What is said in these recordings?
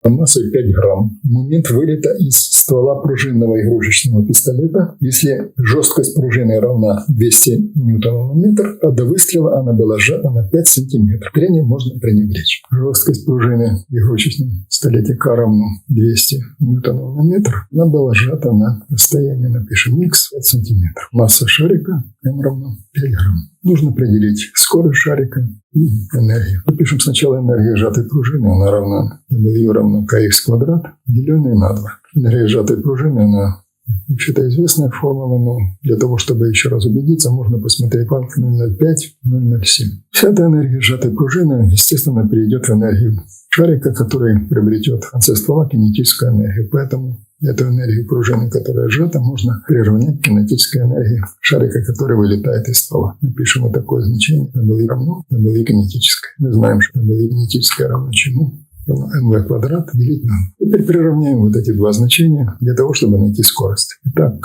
массой 5 грамм. В момент вылета из ствола пружинного игрушечного пистолета, если жесткость пружины равна 200 ньютонов на метр, а до выстрела она была сжата на 5 сантиметров. Трение можно пренебречь. Жесткость пружины в игрушечном пистолете К равно 200 ньютонов на метр. Она была сжата на расстояние, напишем, Х 5 сантиметров. Масса шарика М равно 5 грамм. Нужно определить скорость шарика и энергию. Напишем сначала энергию сжатой пружины. Она равна W равно kx квадрат, деленное на 2. Энергия сжатой пружины, она вообще-то известная формула, но для того, чтобы еще раз убедиться, можно посмотреть банк 0,05-0,07. Вся эта энергия сжатой пружины, естественно, перейдет в энергию шарика, который приобретет в конце ствола кинетическую энергию. Поэтому эту энергию пружины, которая сжата, можно приравнять к кинетической энергии шарика, который вылетает из ствола. Напишем вот такое значение. W равно W кинетическое. Мы знаем, что W кинетическое равно чему? Равно mv квадрат делить на 2. Теперь приравняем вот эти два значения для того, чтобы найти скорость. Итак,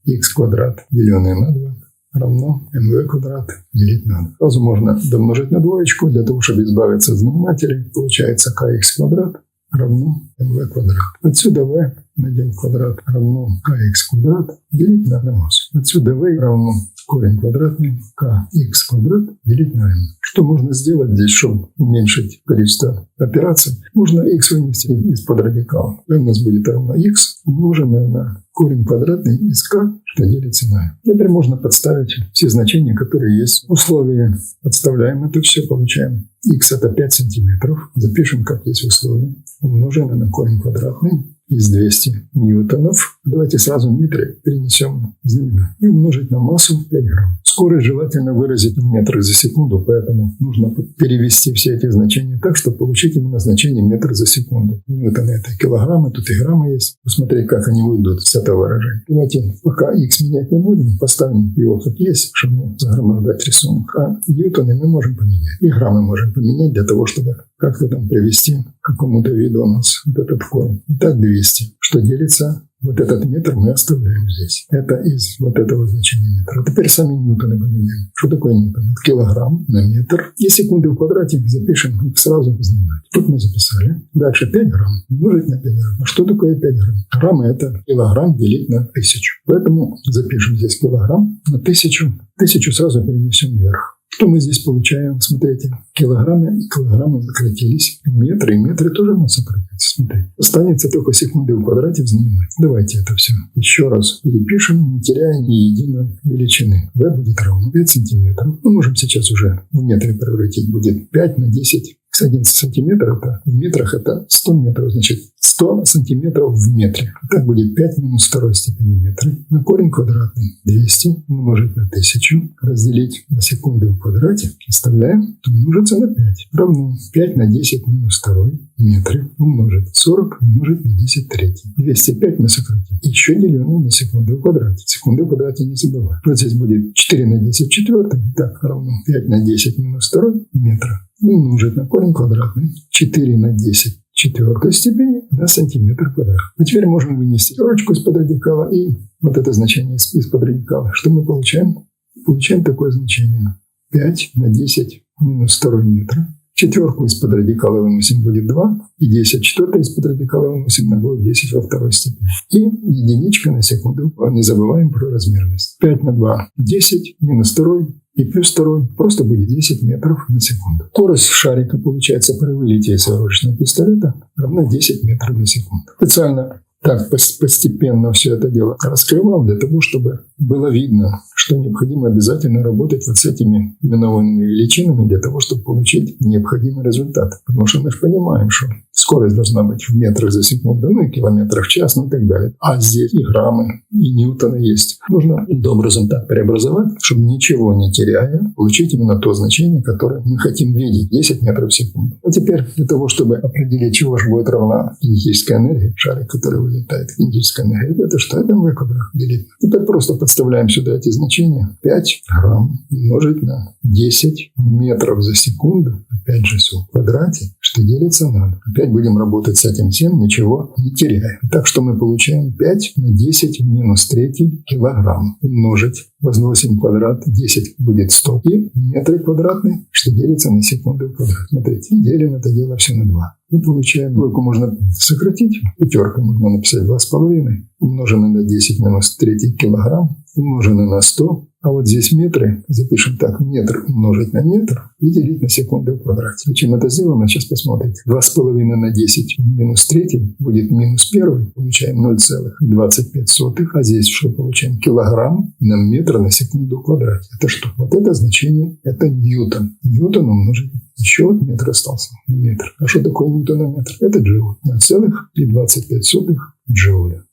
kx квадрат деленное на 2 равно mv квадрат делить на 2. Сразу можно домножить на двоечку для того, чтобы избавиться от знаменателей. Получается kx квадрат равно mv квадрат. Отсюда v найдем квадрат равно kx квадрат делить на массу. Отсюда v равно корень квадратный kx квадрат делить на m. Что можно сделать здесь, чтобы уменьшить количество операций? Можно x вынести из-под радикала. m у нас будет равно x умноженное на корень квадратный из k, что делится на m. Теперь можно подставить все значения, которые есть в условии. Подставляем это все, получаем x это 5 сантиметров. Запишем, как есть в условии. Умноженное на корень квадратный из 200 ньютонов. Давайте сразу метры перенесем в знаменатель и умножить на массу 5 грамм. Скорость желательно выразить в метрах за секунду, поэтому нужно перевести все эти значения так, чтобы получить именно значение метр за секунду. Ньютон это килограммы, тут и граммы есть. Посмотреть, как они выйдут с этого выражения. Давайте пока x менять не будем, поставим его как есть, чтобы не загромождать рисунок. А ньютоны мы можем поменять. И граммы можем поменять для того, чтобы как-то там привести к какому-то виду у нас вот этот корень. Итак, 200. Что делится? Вот этот метр мы оставляем здесь. Это из вот этого значения метра. Теперь сами ньютоны поменяем. Что такое ньютон? Это килограмм на метр. И секунды в квадрате запишем их сразу в знаменатель. Тут мы записали. Дальше 5 грамм умножить на 5 грамм. А что такое 5 грамм? Грамм это килограмм делить на 1000. Поэтому запишем здесь килограмм на 1000. 1000 сразу перенесем вверх. Что мы здесь получаем? Смотрите, килограммы и килограммы сократились. Метры и метры тоже у нас сократятся. Смотрите. Останется только секунды в квадрате в знаменателе. Давайте это все еще раз перепишем, не теряя ни единой величины. V будет равно 5 сантиметров. Мы можем сейчас уже в метры превратить. Будет 5 на 10. 11 сантиметров это в метрах это 100 метров. Значит, 100 сантиметров в метре. Так будет 5 минус второй степени метра. На корень квадратный 200 умножить на 1000. Разделить на секунды в квадрате. Оставляем. Умножится на 5. Равно 5 на 10 минус второй метры умножить 40 умножить на 10 третий. 205 мы сократим. Еще деленное на секунды в квадрате. Секунды в квадрате не забываем. Вот здесь будет 4 на 10 четвертый. Так, равно 5 на 10 минус второй метра. Умножить на корень квадратный 4 на 10 четвертой степени на сантиметр квадрат. А теперь можем вынести строчку из-под радикала и вот это значение из-под радикала. Что мы получаем? Получаем такое значение. 5 на 10 минус 2 метра. Четверку из-под радикала выносим, будет 2. И 10 четвертое из-под радикала выносим, на будет 10 во второй степени. И единичка на секунду. Не забываем про размерность. 5 на 2 – 10 минус 2 и плюс 2 просто будет 10 метров на секунду. Скорость шарика получается при вылете из игрушечного пистолета равна 10 метров на секунду. Специально так постепенно все это дело раскрывал для того, чтобы было видно, что необходимо обязательно работать вот с этими именованными величинами для того, чтобы получить необходимый результат. Потому что мы же понимаем, что скорость должна быть в метрах за секунду, ну и километрах в час, ну и так далее. А здесь и граммы, и ньютоны есть. Нужно дом результат преобразовать, чтобы ничего не теряя, получить именно то значение, которое мы хотим видеть, 10 метров в секунду. А теперь для того, чтобы определить, чего же будет равна кинетическая энергия, шарик, который вылетает, кинетическая энергия, это что? Это v квадрат делить. Теперь просто подставляем сюда эти значения. 5 грамм умножить на 10 метров за секунду, опять же все в квадрате, что делится на 2. Опять опять будем работать с этим всем, ничего не теряя. Так что мы получаем 5 на 10 в минус 3 килограмм. Умножить. Возносим квадрат, 10 будет 100. И метры квадратные, что делится на секунды в квадрат. Смотрите, делим это дело все на 2. Мы получаем, двойку можно сократить, пятерку можно написать 2,5, умноженное на 10 минус 3 килограмм, умноженное на 100. А вот здесь метры, запишем так, метр умножить на метр и делить на секунды в квадрате. Зачем это сделано, сейчас посмотрите. 2,5 на 10 в минус 3 будет минус 1, получаем 0,25. А здесь что получаем? Килограмм на метр на секунду в квадрате. Это что? Вот это значение, это ньютон. Ньютон умножить. Еще вот метр остался. Метр. А что такое ньютонометр? Это джоуль. 0,25 джоуля.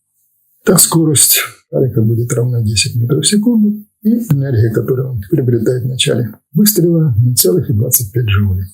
Так скорость шарика будет равна 10 метров в секунду. И энергия, которую он приобретает в начале выстрела, 0,25 джоулей.